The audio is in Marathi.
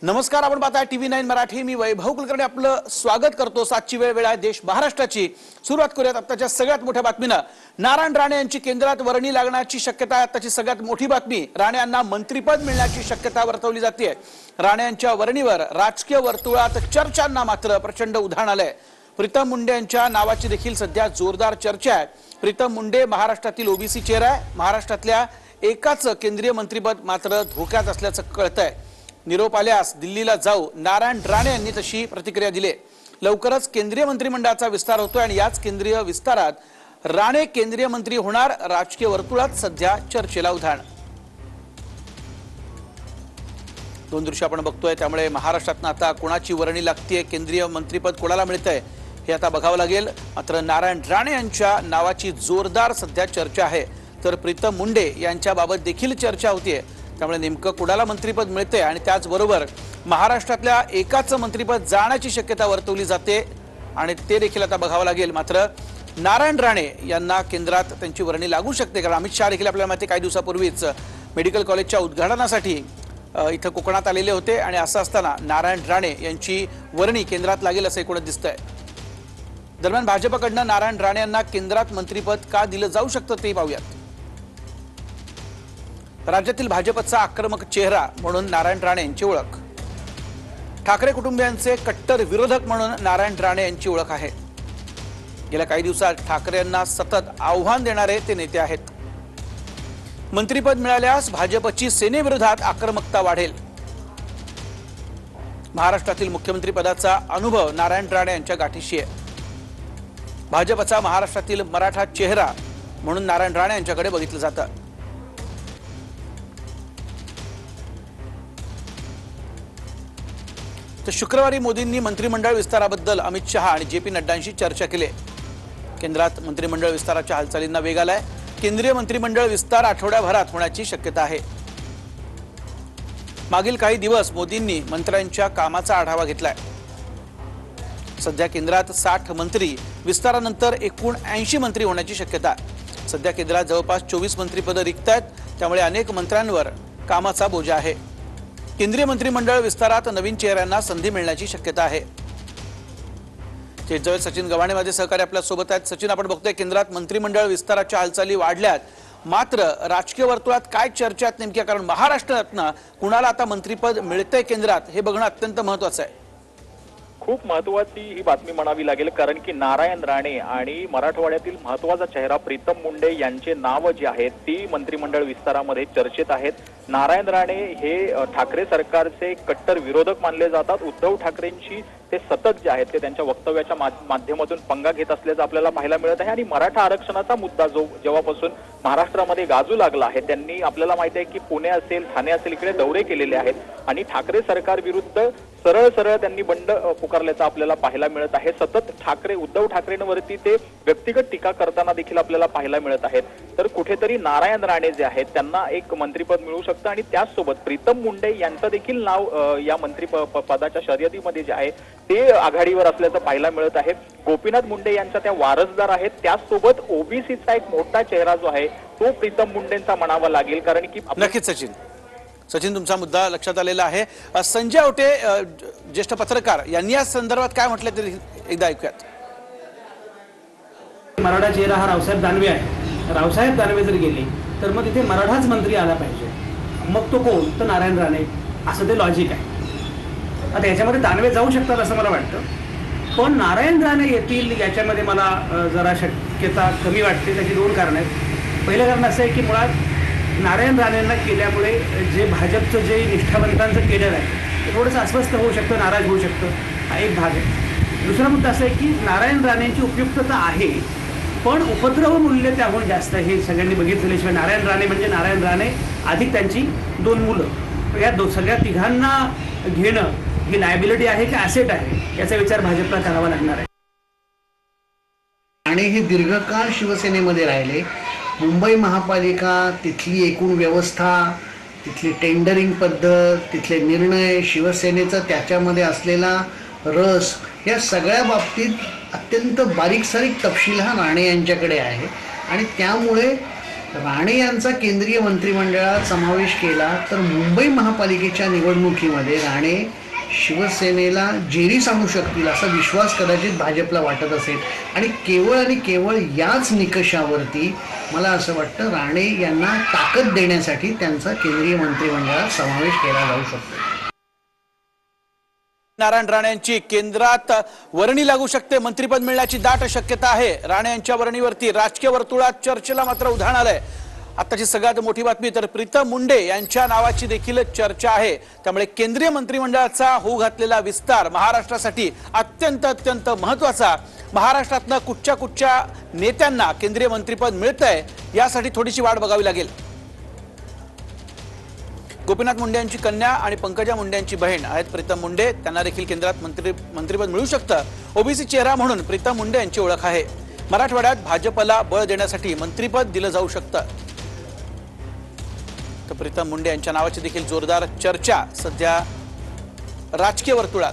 नमस्कार, आपण पाहताय TV9 मराठी। मी वैभव कुलकर्णी आपलं स्वागत करतो। सातची वेळ आहे देश महाराष्ट्राची। सुरुवात करूयात आताच्या सगळ्यात मोठ्या बातमीनं। नारायण राणे यांची केंद्रात वर्णी लागण्याची शक्यता आहे। आताची सगळ्यात मोठी बातमी, राणे यांना मंत्रिपद मिळण्याची शक्यता वर्तवली जाते। राणे यांच्या वर्णीवर राजकीय वर्तुळात चर्चांना मात्र प्रचंड उधाण आलंय। प्रीतम मुंडे यांच्या नावाची देखील सध्या जोरदार चर्चा आहे। प्रीतम मुंडे महाराष्ट्रातील ओबीसी चेहरा आहे। महाराष्ट्रातल्या एकाच केंद्रीय मंत्रिपद मात्र धोक्यात असल्याचं कळतंय। निरोप आल्यास दिल्लीला जाऊ, नारायण राणे यांनी तशी प्रतिक्रिया दिली। लवकरच केंद्रीय मंत्रिमंडळाचा विस्तार होतोय आणि याच केंद्रीय विस्तारात राणे केंद्रीय मंत्री होणार। राजकीय वर्तुळात सध्या चर्चेला उधाण। दोन दृश्य आपण बघतोय, त्यामुळे महाराष्ट्रातनं आता कोणाची वर्णी लागतेय, केंद्रीय मंत्रिपद कोणाला मिळतंय हे आता बघावं लागेल। मात्र नारायण राणे यांच्या नावाची जोरदार सध्या चर्चा आहे, तर प्रीतम मुंडे यांच्याबाबत देखील चर्चा होतीये। त्यामुळे नेमकं कोणाला मंत्रिपद मिळते आणि त्याचबरोबर महाराष्ट्रातल्या एकाच मंत्रिपद जाण्याची शक्यता वर्तवली जाते आणि ते देखील आता बघावं लागेल। मात्र नारायण राणे यांना केंद्रात त्यांची वर्णी लागू शकते, कारण अमित शहा देखील आपल्याला माहिती काही दिवसापूर्वीच मेडिकल कॉलेजच्या उद्घाटनासाठी इथं कोकणात आलेले होते आणि असं असताना नारायण राणे यांची वर्णी केंद्रात लागेल असं एकूणच दिसतंय। दरम्यान भाजपकडनं नारायण राणे यांना केंद्रात मंत्रिपद का दिलं जाऊ शकतं ते पाहूयात। राज्यातील भाजपचा आक्रमक चेहरा म्हणून नारायण राणे यांची ओळख। ठाकरे कुटुंबियांचे कट्टर विरोधक म्हणून नारायण राणे यांची ओळख आहे। गेल्या काही दिवसात ठाकरे यांना सतत आव्हान देणारे ते नेते आहेत। मंत्रिपद मिळाल्यास भाजपची सेनेविरोधात आक्रमकता वाढेल। महाराष्ट्रातील मुख्यमंत्री पदाचा अनुभव नारायण राणे यांच्या गाठीशी आहे। भाजपचा महाराष्ट्रातील मराठा चेहरा म्हणून नारायण राणे यांच्याकडे बघितलं जातं। तर शुक्रवारी मोदींनी मंत्रिमंडळ विस्ताराबद्दल अमित शहा आणि JP नड्डांशी चर्चा केली। केंद्रात मंत्रिमंडळ विस्ताराच्या हालचालींना वेग आलाय। केंद्रीय मंत्रिमंडळ विस्तार आठवड्याभरात होण्याची शक्यता आहे। मागील काही दिवस मोदींनी मंत्र्यांच्या कामाचा आढावा घेतलाय। सध्या केंद्रात 60 मंत्री, विस्तारानंतर एकूण 80 मंत्री होण्याची शक्यता आहे। सध्या केंद्रात जवळपास 24 मंत्रिपदं रिक्त आहेत, त्यामुळे अनेक मंत्र्यांवर कामाचा बोजा आहे। केंद्रीय मंत्रिमंडळ विस्तारात नवीन चेहऱ्यांना संधी मिळण्याची शक्यता आहे। जवळ सचिन गव्हाणे माझे सहकारी आपल्या सोबत आहेत। सचिन, आपण बघतोय केंद्रात मंत्रिमंडळ विस्ताराच्या हालचाली वाढल्यात, मात्र राजकीय वर्तुळात काय चर्चा आहेत नेमक्या? कारण महाराष्ट्रातनं कुणाला आता मंत्रिपद मिळतंय केंद्रात हे बघणं अत्यंत महत्त्वाचं आहे। खूप महत्वाची ही बातमी म्हणावी लागेल, कारण की नारायण राणे आणि मराठवाड्यातील महत्वाचा चेहरा प्रीतम मुंडे यांचे नाव जे आहेत ती मंत्रिमंडळ विस्तारामध्ये चर्चेत आहेत। नारायण राणे हे ठाकरे सरकारचे कट्टर विरोधक मानले जातात। उद्धव ठाकरेंची ते सतत जे आहेत ते त्यांच्या वक्तव्याच्या माध्यमातून पंगा घेत असल्याचं आपल्याला पाहायला मिळत आहे। आणि मराठा आरक्षणाचा मुद्दा जो जेव्हापासून महाराष्ट्रामध्ये गाजू लागला आहे, त्यांनी आपल्याला माहिती आहे की पुणे असेल, ठाणे असेल, इकडे दौरे केलेले आहेत आणि ठाकरे सरकार विरुद्ध सरळ सरळ त्यांनी बंड पुकारल्याचं आपल्याला पाहायला मिळत आहे। सतत उद्धव ठाकरेंवरती ते व्यक्तिगत टीका करताना देखील आपल्याला पाहायला मिळत आहेत। तर कुठेतरी नारायण राणे जे आहेत त्यांना एक मंत्रिपद मिळू शकतं आणि त्याचसोबत प्रीतम मुंडे यांचं देखील नाव या मंत्रिपदाच्या शर्यतीमध्ये जे आहे ते आघाडीवर असल्याचं पाहायला मिळत आहे। गोपीनाथ मुंडे यांच्या त्या वारसदार आहेत। त्याचसोबत ओबीसीचा एक मोठा चेहरा जो आहे तो प्रीतम मुंडेंचा म्हणावा लागेल, कारण की नक्कीच सचिन तुमचा मुद्दा लक्षात आलेला आहे। संजय आवटे ज्येष्ठ पत्रकार यांनी या संदर्भात काय म्हटलं ते एकदा ऐकूयात। मराठा चेहरा हा रावसाहेब दानवे आहे। रावसाहेब दानवे जर गेले तर मग तिथे मराठाच मंत्री आला पाहिजे, मग तो कोण? तर नारायण राणे, असं ते लॉजिक आहे। आता याच्यामध्ये दानवे जाऊ शकतात असं मला वाटतं, पण नारायण राणे येतील याच्यामध्ये मला जरा शक्यता कमी वाटते। त्याची दोन कारणं आहेत। पहिलं कारण असं आहे की मुळात नारायण राणेंना केल्यामुळे जे भाजपचं जे निष्ठावंतांचं केडर आहे ते थोडंसं अस्वस्थ होऊ शकतं, नाराज होऊ शकतं, हा एक भाग आहे। दुसरा मुद्दा असा आहे की नारायण राणेंची उपयुक्तता आहे, पण उपद्रव मूल्य त्याहून जास्त आहे। हे सगळ्यांनी बघितल्याशिवाय नारायण राणे म्हणजे नारायण राणे अधिक त्यांची 2 मुलं, या सगळ्या तिघांना घेणं ही लायबिलिटी आहे की ॲसेट आहे याचा विचार भाजपला करावा लागणार आहे। आणि हे दीर्घकाळ शिवसेनेमध्ये राहिले। मुंबई महापालिका, तिथली एकूण व्यवस्था, तिथली टेंडरिंग पद्धत, तिथले निर्णय, शिवसेनेचा त्याच्यामध्ये असलेला रस, या सगळ्या बाबतीत अत्यंत बारीक सारीक तपशील हा राणे यांच्याकडे आहे आणि त्यामुळे राणे यांचा केंद्रीय मंत्रिमंडळात समावेश केला तर मुंबई महापालिकेच्या निवडणुकीमध्ये राणे शिवसेनेला जेरी सांगू शकतील असा विश्वास कदाचित भाजपला वाटत असेल आणि केवळ याच निकषावरती मला असं वाटतं राणे यांना ताकद देण्यासाठी त्यांचा केंद्रीय मंत्रिमंडळात समावेश केला जाऊ शकतो. नारायण राणे यांची केंद्रात वर्णी लागू शकते, मंत्रिपद मिळण्याची दाट शक्यता आहे. राणे यांच्या वर्णीवरती राजकीय वर्तुळात चर्चेला मात्र उधाण आलंय. आताची सगळ्यात मोठी बातमी तर प्रीतम मुंडे यांच्या नावाची देखील चर्चा आहे. त्यामुळे केंद्रीय मंत्रिमंडळाचा होऊ घातलेला विस्तार महाराष्ट्रासाठी अत्यंत महत्वाचा. महाराष्ट्रातनं कुठच्या नेत्यांना केंद्रीय मंत्रिपद मिळतंय यासाठी थोडीशी वाट बघावी लागेल. गोपीनाथ मुंडे यांची कन्या आणि पंकजा मुंडे यांची बहीण आहेत प्रीतम मुंडे. त्यांना देखील केंद्रात मंत्रिपद मिळू शकतं. ओबीसी चेहरा म्हणून प्रीतम मुंडे यांची ओळख आहे. मराठवाड्यात भाजपला बळ देण्यासाठी मंत्रिपद दिलं जाऊ शकतं. तर प्रीतम मुंडे यांच्या नावाची देखील जोरदार चर्चा सध्या राजकीय वर्तुळात